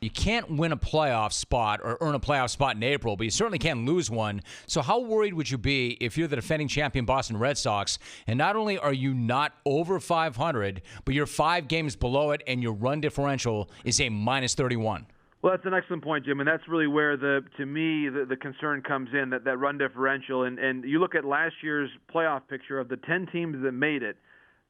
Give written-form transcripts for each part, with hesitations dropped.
You can't win a playoff spot or earn a playoff spot in April, but you certainly can't lose one. So how worried would you be if you're the defending champion Boston Red Sox, and not only are you not over 500, but you're 5 games below it, and your run differential is a minus 31? Well, that's an excellent point, Jim, and that's really where the concern comes in, that run differential. And you look at last year's playoff picture of the 10 teams that made it,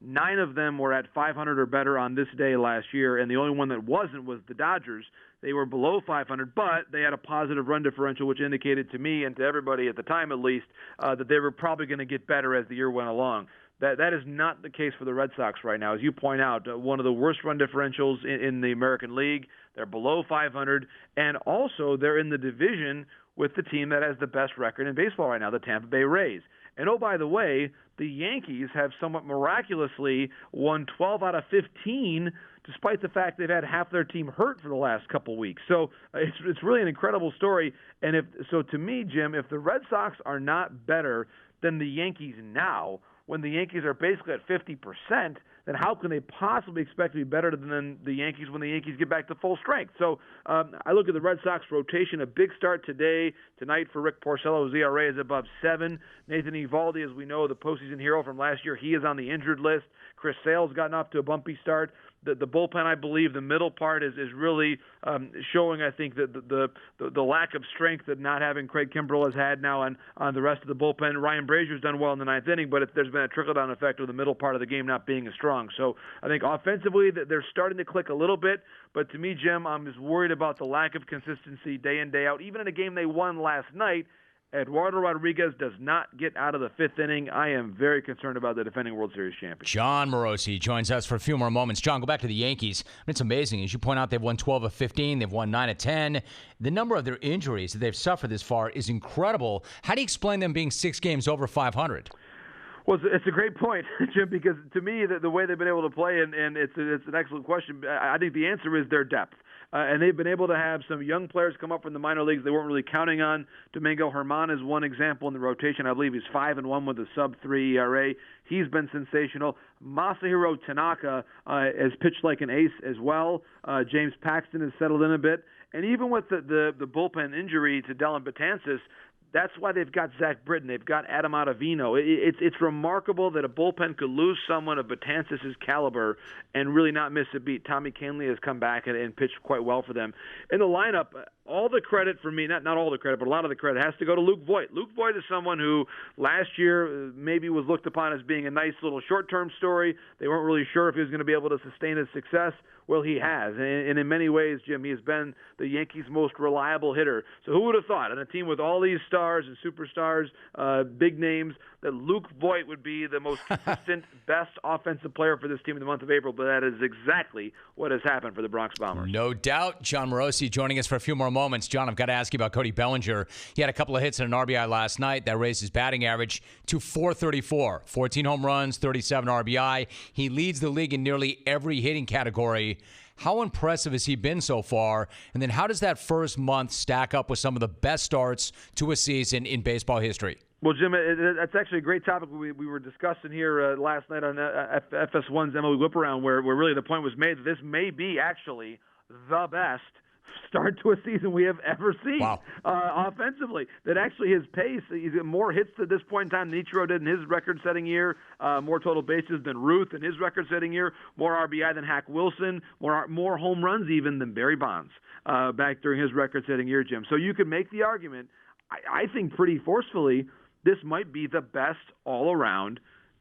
9 of them were at 500 or better on this day last year, and the only one that wasn't was the Dodgers. They were below 500, but they had a positive run differential, which indicated to me and to everybody at the time at least that they were probably going to get better as the year went along. That is not the case for the Red Sox right now. As you point out, one of the worst run differentials in the American League. They're below 500, and also they're in the division with the team that has the best record in baseball right now, the Tampa Bay Rays. And oh, by the way, the Yankees have somewhat miraculously won 12 out of 15, despite the fact they've had half their team hurt for the last couple weeks. So it's really an incredible story. And to me, Jim, if the Red Sox are not better than the Yankees now, when the Yankees are basically at 50%, then how can they possibly expect to be better than the Yankees when the Yankees get back to full strength? So I look at the Red Sox rotation, a big start tonight for Rick Porcello's ERA is above 7. Nathan Eovaldi, as we know, the postseason hero from last year, he is on the injured list. Chris Sale's gotten off to a bumpy start. The bullpen, I believe, the middle part is really showing, I think, the lack of strength that not having Craig Kimbrell has had now on the rest of the bullpen. Ryan Brazier's done well in the 9th inning, but there's been a trickle-down effect of the middle part of the game not being as strong. So I think offensively they're starting to click a little bit, but to me, Jim, I'm just worried about the lack of consistency day in, day out. Even in a game they won last night, Eduardo Rodriguez does not get out of the 5th inning. I am very concerned about the defending World Series champion. Jon Morosi joins us for a few more moments. John, go back to the Yankees. It's amazing. As you point out, they've won 12 of 15. They've won 9 of 10. The number of their injuries that they've suffered this far is incredible. How do you explain them being 6 games over 500? Well, it's a great point, Jim, because to me, the way they've been able to play, and it's an excellent question, I think the answer is their depth. And they've been able to have some young players come up from the minor leagues they weren't really counting on. Domingo Germán is one example in the rotation. I believe he's 5-1 with a sub-3 ERA. He's been sensational. Masahiro Tanaka has pitched like an ace as well. James Paxton has settled in a bit. And even with the bullpen injury to Dellin Betances, that's why they've got Zach Britton. They've got Adam Ottavino. It's remarkable that a bullpen could lose someone of Betances' caliber and really not miss a beat. Tommy Kahnle has come back and pitched quite well for them. In the lineup, all the credit for me, not all the credit, but a lot of the credit has to go to Luke Voit. Luke Voit is someone who last year maybe was looked upon as being a nice little short-term story. They weren't really sure if he was going to be able to sustain his success. Well, he has. And in many ways, Jim, he has been the Yankees' most reliable hitter. So who would have thought, on a team with all these stars and superstars, big names, that Luke Voit would be the most consistent, best offensive player for this team in the month of April, but that is exactly what has happened for the Bronx Bombers. No doubt. Jon Morosi joining us for a few more moments. John, I've got to ask you about Cody Bellinger. He had a couple of hits and an RBI last night. That raised his batting average to .434. 14 home runs, 37 RBI. He leads the league in nearly every hitting category. How impressive has he been so far? And then how does that first month stack up with some of the best starts to a season in baseball history? Well, Jim, that's actually a great topic we were discussing here last night on FS1's MLB Whip Around, where really the point was made that this may be actually the best start to a season we have ever seen. Wow. Offensively. That actually his pace, he's got more hits at this point in time than Ichiro did in his record-setting year, more total bases than Ruth in his record-setting year, more RBI than Hack Wilson, more home runs even than Barry Bonds back during his record-setting year, Jim. So you could make the argument, I think pretty forcefully, this might be the best all-around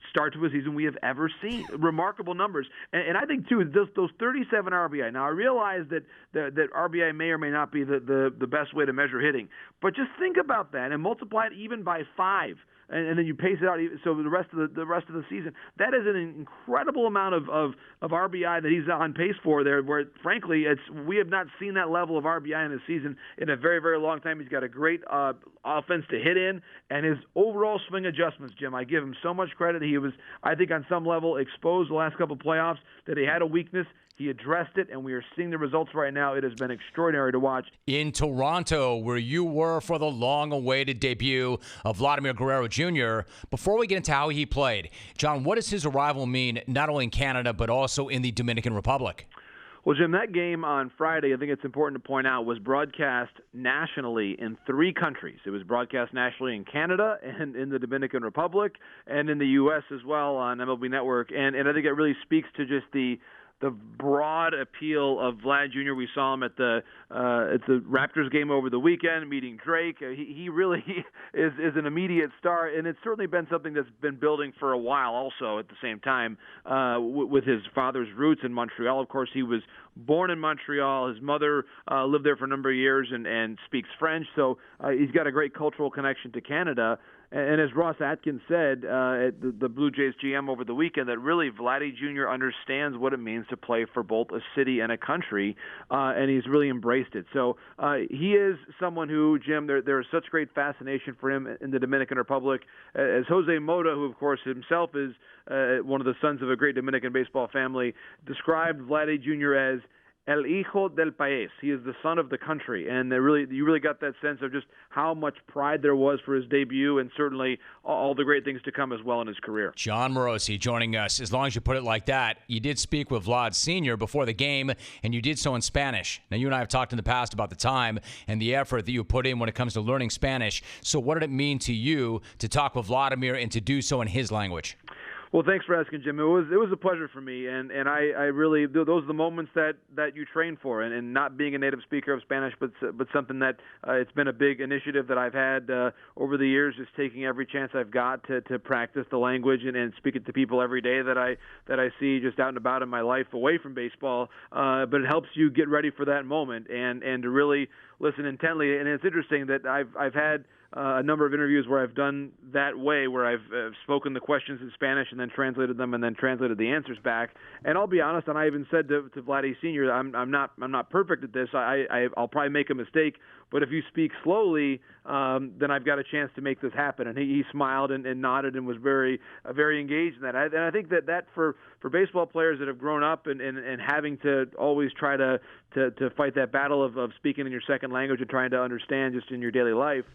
start to a season we have ever seen. Remarkable numbers. And I think, too, those 37 RBI. Now, I realize that RBI may or may not be the best way to measure hitting. But just think about that and multiply it even by 5. And then you pace it out. So the rest of the season, that is an incredible amount of RBI that he's on pace for there. Where frankly, we have not seen that level of RBI in a season in a very, very long time. He's got a great offense to hit in, and his overall swing adjustments, Jim. I give him so much credit. He was, I think, on some level exposed the last couple of playoffs that he had a weakness. He addressed it, and we are seeing the results right now. It has been extraordinary to watch. In Toronto, where you were for the long-awaited debut of Vladimir Guerrero Jr., before we get into how he played, John, what does his arrival mean not only in Canada but also in the Dominican Republic? Well, Jim, that game on Friday, I think it's important to point out, was broadcast nationally in 3 countries. It was broadcast nationally in Canada and in the Dominican Republic and in the U.S. as well on MLB Network. And I think it really speaks to just the broad appeal of Vlad Jr. We saw him at the Raptors game over the weekend, meeting Drake. He really is an immediate star, and it's certainly been something that's been building for a while also at the same time with his father's roots in Montreal. Of course, he was born in Montreal. His mother lived there for a number of years and speaks French, so he's got a great cultural connection to Canada. And as Ross Atkins said at the Blue Jays GM over the weekend, that really Vladdy Jr. understands what it means to play for both a city and a country, and he's really embraced it. So he is someone who, Jim, there is such great fascination for him in the Dominican Republic. As Jose Mota, who of course himself is one of the sons of a great Dominican baseball family, described Vladdy Jr. as El Hijo del País. He is the son of the country, and you really got that sense of just how much pride there was for his debut, and certainly all the great things to come as well in his career. Jon Morosi joining us. As long as you put it like that, you did speak with Vlad Sr. before the game, and you did so in Spanish. Now, you and I have talked in the past about the time and the effort that you put in when it comes to learning Spanish. So what did it mean to you to talk with Vladimir and to do so in his language? Well, thanks for asking, Jim. It was a pleasure for me, and I really, those are the moments that you train for, and not being a native speaker of Spanish, but something that it's been a big initiative that I've had over the years, just taking every chance I've got to practice the language and speak it to people every day that I see just out and about in my life away from baseball. But it helps you get ready for that moment and to really listen intently. And it's interesting that I've had a number of interviews where I've done that way, where I've spoken the questions in Spanish and then translated them and then translated the answers back. And I'll be honest, and I even said to Vladdy Sr., I'm not perfect at this. I'll probably make a mistake, but if you speak slowly, then I've got a chance to make this happen. And he smiled and nodded and was very engaged in that. And I think that for baseball players that have grown up and having to always try to fight that battle of speaking in your second language and trying to understand just in your daily life,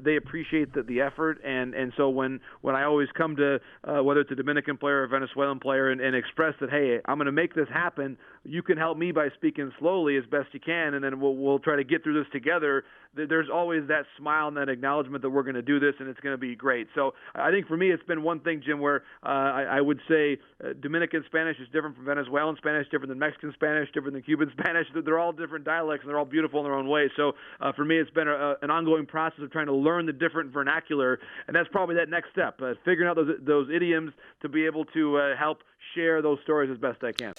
they appreciate the effort. And so when I always come to whether it's a Dominican player or a Venezuelan player and express that, hey, I'm going to make this happen, you can help me by speaking slowly as best you can, and then we'll try to get through this together. There's always that smile and that acknowledgement that we're going to do this and it's going to be great. So I think for me it's been one thing, Jim, where I would say Dominican Spanish is different from Venezuelan Spanish, different than Mexican Spanish, different than Cuban Spanish. They're all different dialects and they're all beautiful in their own way. So for me it's been an ongoing process of trying to learn the different vernacular, and that's probably that next step, figuring out those idioms to be able to help share those stories as best I can.